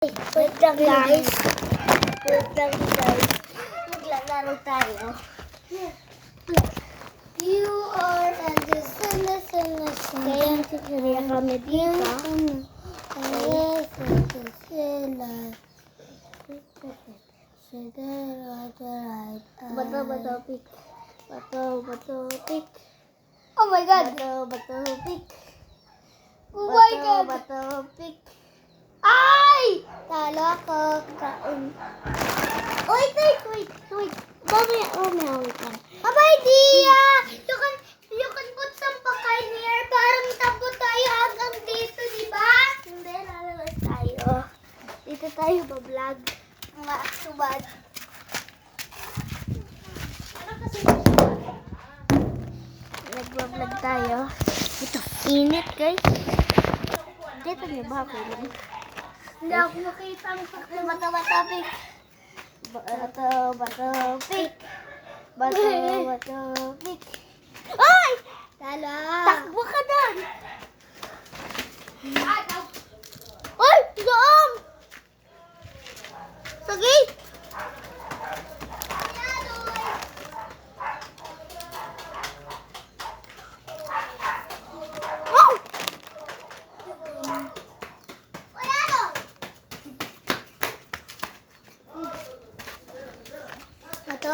Wait lang guys. Wait lang guys. Maglalaro tayo. You are and the sun. Kaya kami dito. Bato pick. Bato pick. Oh my god. Bato pick. Oh my god. Bato pick. Ay! Talo ako. Wait. Mamaya, wait lang. Abay, Dia! You can put some pakay here. Parang tapo tayo hanggang dito, di ba? Hindi, lalabas tayo. Dito tayo ba-vlog. Mga subad. Nagba-vlog tayo. Ito, init guys. Dito niyo ba ako lang? Hindi ako makita ang sakit. Bato pick. Bato pick. Bato pick. Ay! Tala! Takbo ka doon! Ay! Doon! Sa gate! Oh!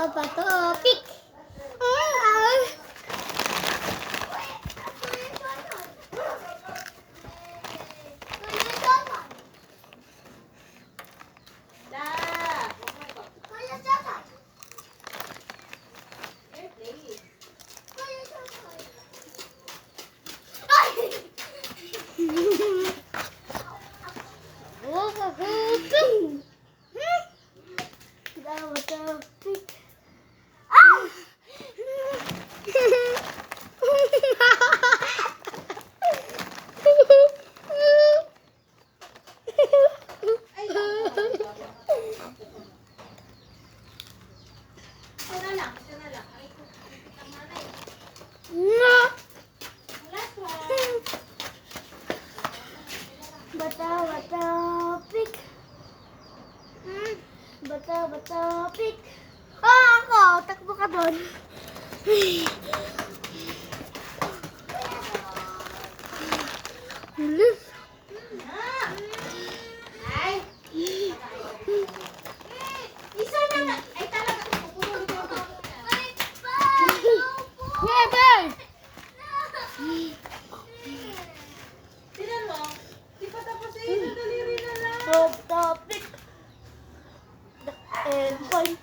Bato pick. Bato pick. Bato pick. Bato pick. Ako! Takbo ka doon. Isa na! Ay talaga! Pupulong ko ako. Tignan mo. Di pa tapos eh. Daliri na lang. Bato pick. Point.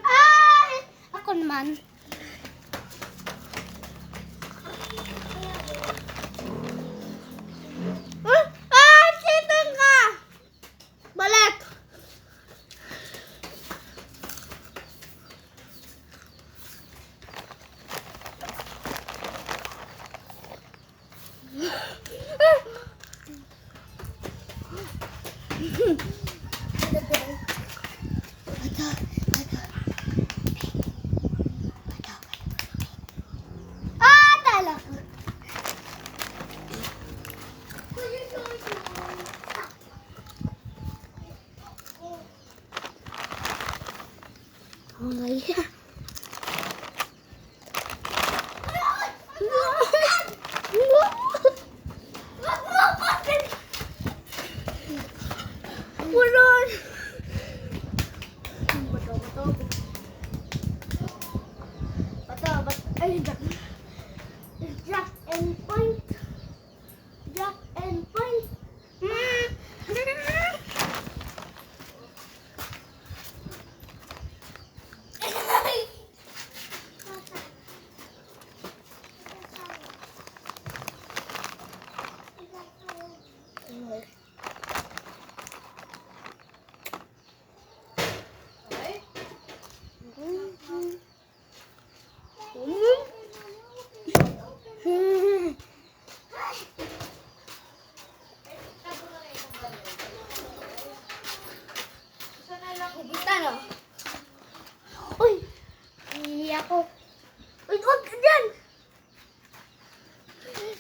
Ay! Ako naman. Siteng ka! Balik! Tala ko. Oh my God. Ulon. Bato. Ay, Jack and point. Jack and point. Uy! Iiyak ako. Uy, huwag ka dyan!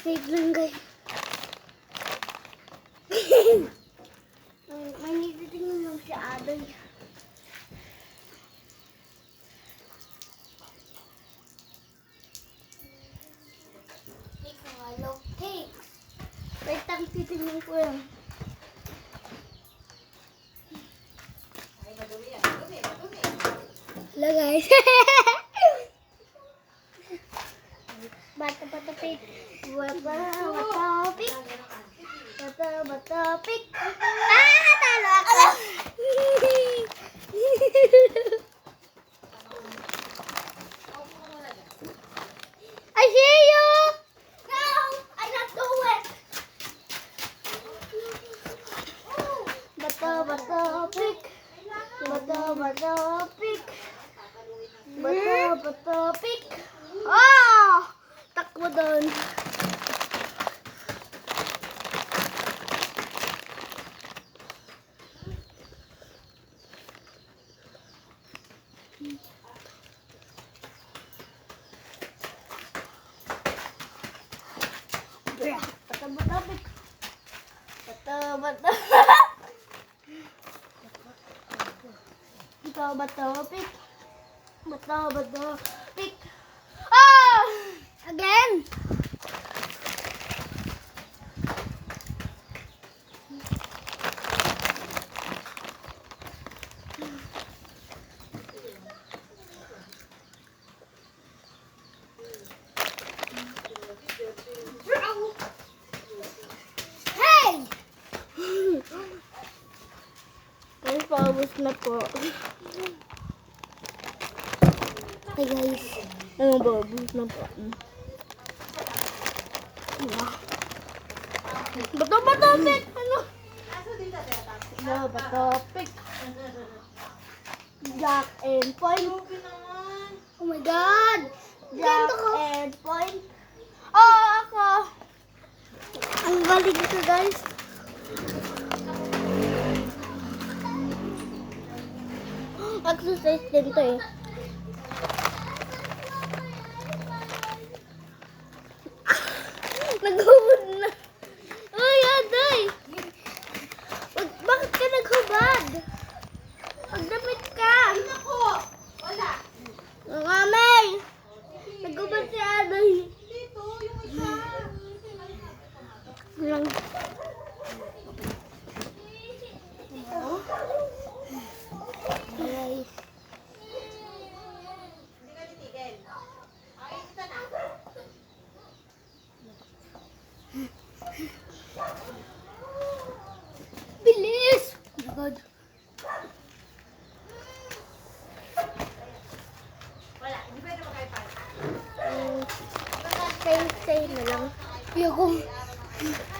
Wait lang guys. May aday. Hello, cakes. Wait, ang titignan ko yan. Ay, madumi yan. Madumi. Hello guys. Bata pik. Bata pik. Bata pik. Ah, talo ako. I see you. No, I not do it. Bata pik. Bata pik. Bata pik. Ah! Takbo doon. Bata pik. Bata pik. Bata pik. Ah! Again. Hey! Ay, paubos na po. Hey guys. Ano ba? Paubos na po. Bato, pik! Ano? Aso dito, teta. Bato, pik! Jack and point. Grabe naman. Oh my God! Jack and point. Oh, ako! Ang galing ito, guys. Exercise din to eh. Naghubad na. Ay, aday! Bakit ka naghubad? Magdamit ka. Ako! Wala. Ngamay! Naghubad si aday. Dito, yung isa. Lang. Guys. Hindi ka titigil. Okay, ito na. Bilis! Oh my God. Wala, hindi pwede makaipan. Say na lang. Ayoko.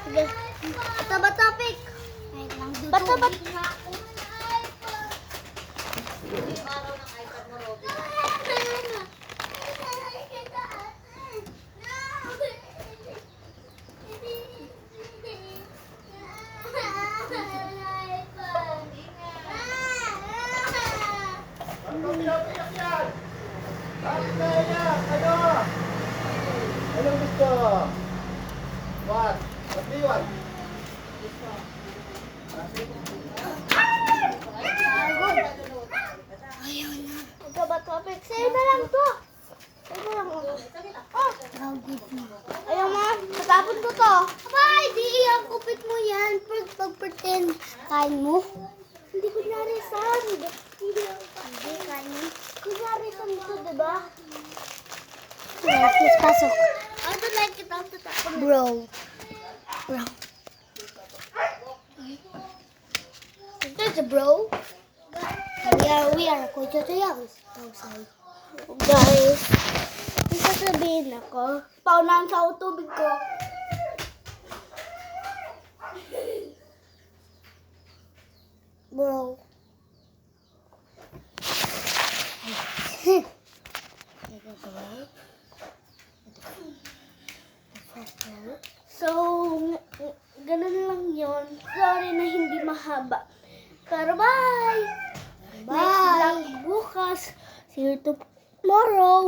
Sige. Bata topic. Bata. Yung araw ng iPad mo, Robby. Anong gusto? What? What do you want? Bata topic. Say na lang to. Say na lang. Oh. Ayaw mo. Natapon ko to. Abay, di ang kupit mo yan. Pag-pretend. Kain mo. Hindi ko narisan. Hindi kain. Kunyari sa nito, diba? Yes, pasok. I don't like it after that. Bro. There's a bro. We are going to the outside. Guys, may sasabihin ako. Paunahan sa tubig ko. Bro. So, ganun lang yon. Sorry na hindi mahaba. Pero bye! Bye! Next vlog bukas. See you tomorrow.